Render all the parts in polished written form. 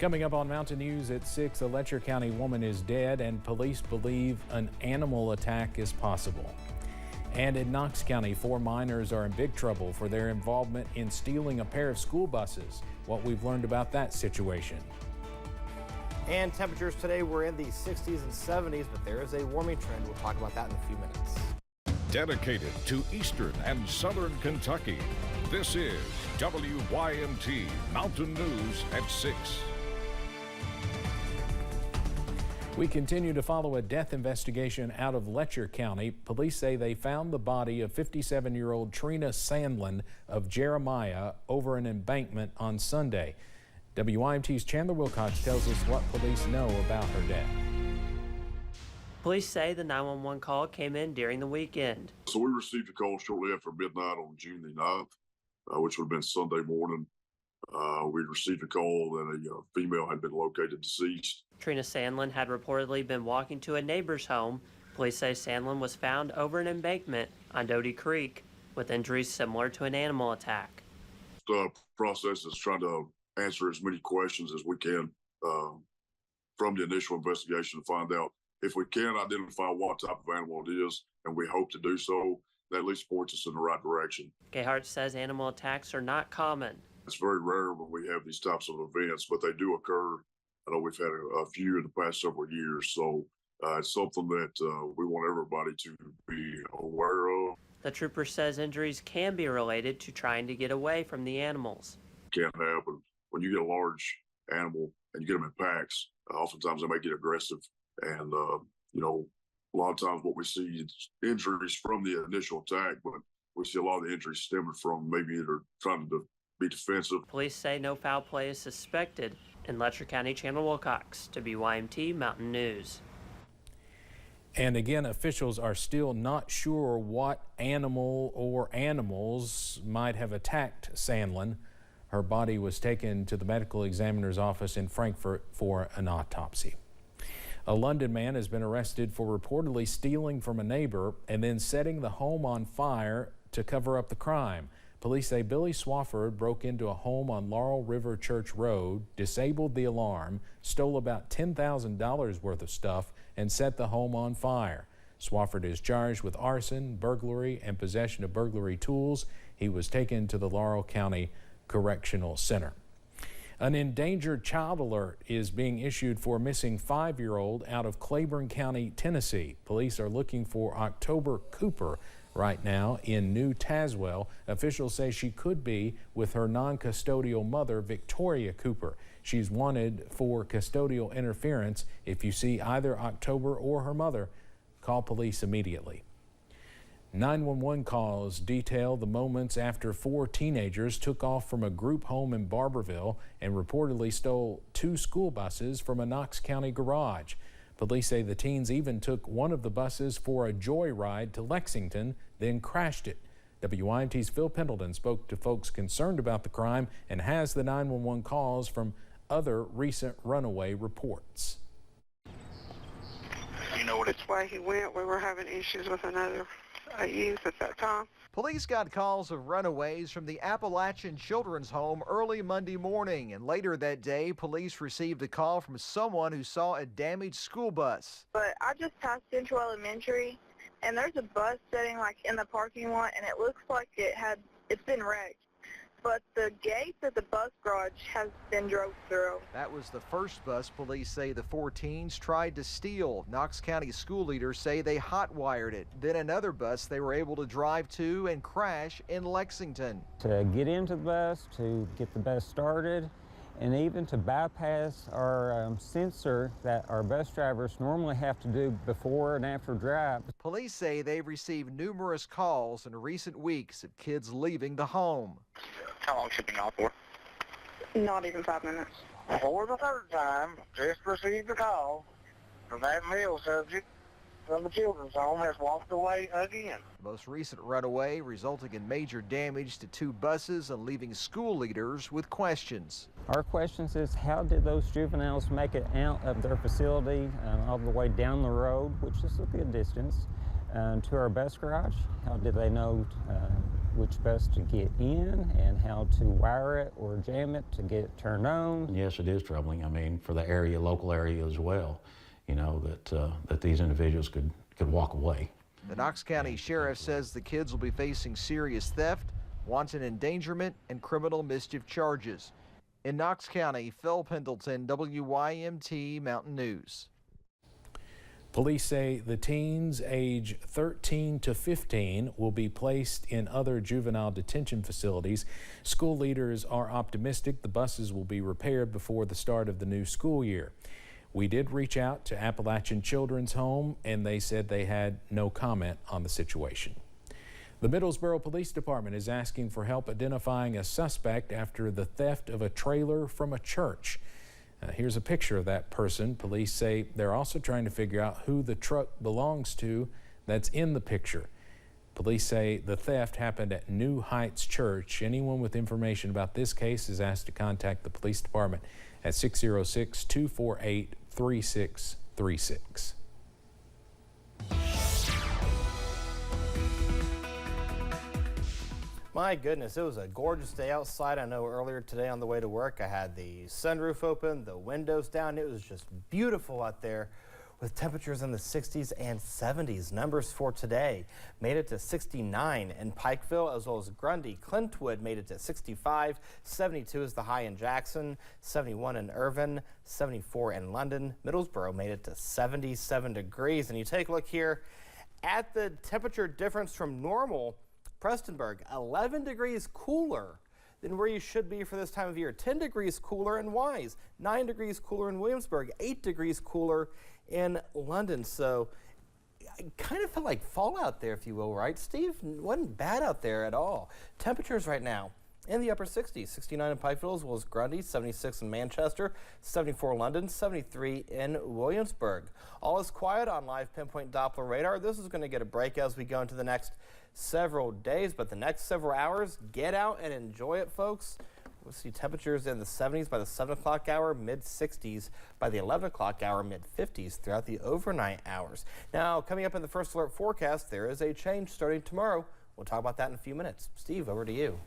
Coming up on Mountain News at 6, a Letcher County woman is dead and police believe an animal attack is possible. And in Knox County, 4 minors are in big trouble for their involvement in stealing a pair of school buses. What we've learned about that situation. And temperatures today were in the 60s and 70s, but there is a warming trend. We'll talk about that in a few minutes. Dedicated to Eastern and Southern Kentucky, this is WYMT Mountain News at 6. We continue to follow a death investigation out of Letcher County. Police say they found the body of 57-year-old Trina Sandlin of Jeremiah over an embankment on Sunday. WYMT's Chandler Wilcox tells us what police know about her death. Police say the 911 call came in during the weekend. So we received a call shortly after midnight on June the 9th, which would have been Sunday morning. We received a call that a female had been located deceased. Trina Sandlin had reportedly been walking to a neighbor's home. Police say Sandlin was found over an embankment on Doty Creek with injuries similar to an animal attack. The process is trying to answer as many questions as we can from the initial investigation to find out if we can identify what type of animal it is, and we hope to do so. That at least points us in the right direction. Gayhart says animal attacks are not common. It's very rare when we have these types of events, but they do occur. I know we've had a few in the past several years, so it's something that we want everybody to be aware of. The trooper says injuries can be related to trying to get away from the animals. It can happen. When you get a large animal and you get them in packs, oftentimes they may get aggressive. And, a lot of times what we see is injuries from the initial attack, but we see a lot of the injuries stemming from maybe they're trying to be defensive. Police say no foul play is suspected. In Letcher County, Chandler Wilcox, WYMT Mountain News. And again, officials are still not sure what animal or animals might have attacked Sandlin. Her body was taken to the medical examiner's office in Frankfort for an autopsy. A London man has been arrested for reportedly stealing from a neighbor and then setting the home on fire to cover up the crime. Police say Billy Swafford broke into a home on Laurel River Church Road, disabled the alarm, stole about $10,000 worth of stuff, and set the home on fire. Swafford is charged with arson, burglary, and possession of burglary tools. He was taken to the Laurel County Correctional Center. An endangered child alert is being issued for a missing 5-year-old out of Claiborne County, Tennessee. Police are looking for October Cooper right now in New Tazewell. Officials say she could be with her non-custodial mother, Victoria Cooper. She's wanted for custodial interference. If you see either October or her mother, call police immediately. 911 calls detail the moments after 4 teenagers took off from a group home in Barberville and reportedly stole 2 school buses from a Knox County garage. Police say the teens even took one of the buses for a joyride to Lexington, then crashed it. WYMT's Phil Pendleton spoke to folks concerned about the crime and has the 911 calls from other recent runaway reports. You know which way he went. We were having issues with another youth at that time. Police got calls of runaways from the Appalachian Children's Home early Monday morning, and later that day, police received a call from someone who saw a damaged school bus. But I just passed Central Elementary, and there's a bus sitting in the parking lot, and it looks like it's been wrecked. But the gate of the bus garage has been drove through. That was the first bus police say the 4 teens tried to steal. Knox County school leaders say they hot-wired it. Then another bus they were able to drive to and crash in Lexington. To get into the bus, to get the bus started, and even to bypass our sensor that our bus drivers normally have to do before and after drive. Police say they've received numerous calls in recent weeks of kids leaving the home. How long should it be gone for? Not even 5 minutes. For the third time, just received a call from that male subject from the children's home has walked away again. The most recent runaway resulting in major damage to 2 buses and leaving school leaders with questions. Our questions is, how did those juveniles make it out of their facility all the way down the road, which is a good distance, to our bus garage? How did they know which bus to get in and how to wire it or jam it to get it turned on. Yes, it is troubling. I mean, for the area, local area as well, you know, that these individuals could walk away. The Knox County Sheriff says the kids will be facing serious theft, wanton endangerment, and criminal mischief charges. In Knox County, Phil Pendleton, WYMT Mountain News. Police say the teens age 13 to 15 will be placed in other juvenile detention facilities. School leaders are optimistic the buses will be repaired before the start of the new school year. We did reach out to Appalachian Children's Home, and they said they had no comment on the situation. The Middlesboro Police Department is asking for help identifying a suspect after the theft of a trailer from a church. Here's a picture of that person. Police say they're also trying to figure out who the truck belongs to that's in the picture. Police say the theft happened at New Heights Church. Anyone with information about this case is asked to contact the police department at 606-248-3636. My goodness, it was a gorgeous day outside. I know earlier today on the way to work, I had the sunroof open, the windows down. It was just beautiful out there with temperatures in the 60s and 70s. Numbers for today made it to 69 in Pikeville as well as Grundy. Clintwood made it to 65. 72 is the high in Jackson. 71 in Irvin. 74 in London. Middlesboro made it to 77 degrees. And you take a look here at the temperature difference from normal. Prestonburg, 11 degrees cooler than where you should be for this time of year. 10 degrees cooler in Wise, 9 degrees cooler in Williamsburg, 8 degrees cooler in London. So I kind of felt like fall out there, if you will, right, Steve? Wasn't bad out there at all. Temperatures right now in the upper 60s, 69 in Pikeville as well as Grundy, 76 in Manchester, 74 in London, 73 in Williamsburg. All is quiet on live pinpoint Doppler radar. This is going to get a break as we go into the next several days, but the next several hours, get out and enjoy it, folks. We'll see temperatures in the 70s by the 7 o'clock hour, mid-60s by the 11 o'clock hour, mid-50s throughout the overnight hours. Now, coming up in the first alert forecast, there is a change starting tomorrow. We'll talk about that in a few minutes. Steve, over to you.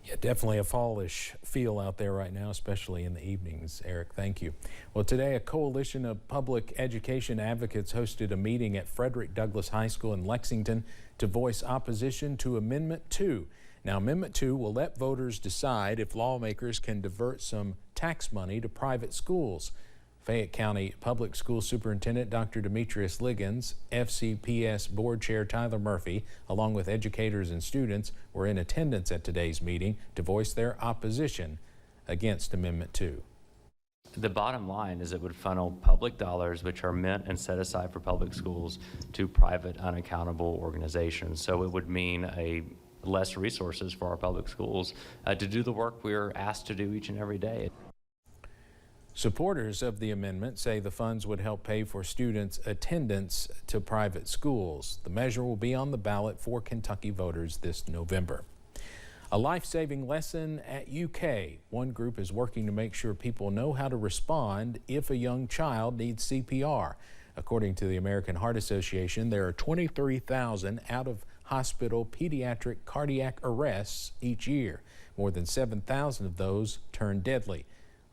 Yeah, definitely a fallish feel out there right now, especially in the evenings. Eric, thank you. Well, today a coalition of public education advocates hosted a meeting at Frederick Douglass High School in Lexington to voice opposition to Amendment 2. Now, Amendment 2 will let voters decide if lawmakers can divert some tax money to private schools. Fayette County Public School Superintendent Dr. Demetrius Liggins, FCPS Board Chair Tyler Murphy, along with educators and students, were in attendance at today's meeting to voice their opposition against Amendment 2. The bottom line is it would funnel public dollars, which are meant and set aside for public schools, to private, unaccountable organizations. So it would mean less resources for our public schools to do the work we're asked to do each and every day. Supporters of the amendment say the funds would help pay for students' attendance to private schools. The measure will be on the ballot for Kentucky voters this November. A life-saving lesson at UK. One group is working to make sure people know how to respond if a young child needs CPR. According to the American Heart Association, there are 23,000 out-of-hospital pediatric cardiac arrests each year. More than 7,000 of those turn deadly.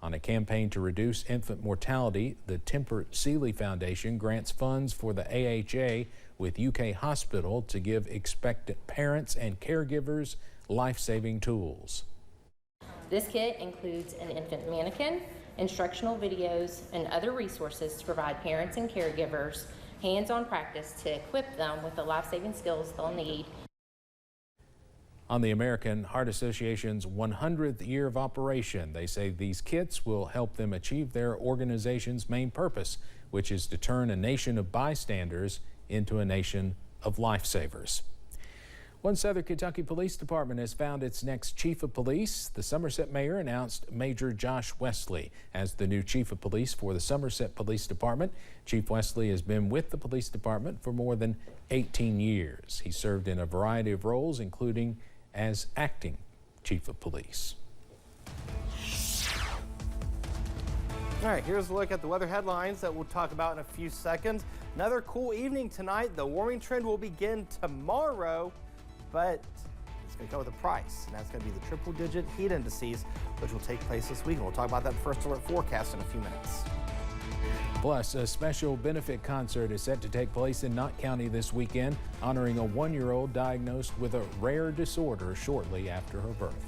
On a campaign to reduce infant mortality, the Temper Seeley Foundation grants funds for the AHA with UK Hospital to give expectant parents and caregivers life-saving tools. This kit includes an infant mannequin, instructional videos, and other resources to provide parents and caregivers hands-on practice to equip them with the life-saving skills they'll need. On the American Heart Association's 100th year of operation, they say these kits will help them achieve their organization's main purpose, which is to turn a nation of bystanders into a nation of lifesavers. One Southern Kentucky Police Department has found its next chief of police. The Somerset mayor announced Major Josh Wesley as the new chief of police for the Somerset Police Department. Chief Wesley has been with the police department for more than 18 years. He served in a variety of roles, including as acting chief of police. All right, here's a look at the weather headlines that we'll talk about in a few seconds. Another cool evening tonight. The warming trend will begin tomorrow, but It's going to come with a price, and that's going to be the triple-digit heat indices, which will take place this week. And we'll talk about that in the First Alert forecast in a few minutes. Plus, a special benefit concert is set to take place in Knott County this weekend, honoring a 1-year-old diagnosed with a rare disorder shortly after her birth.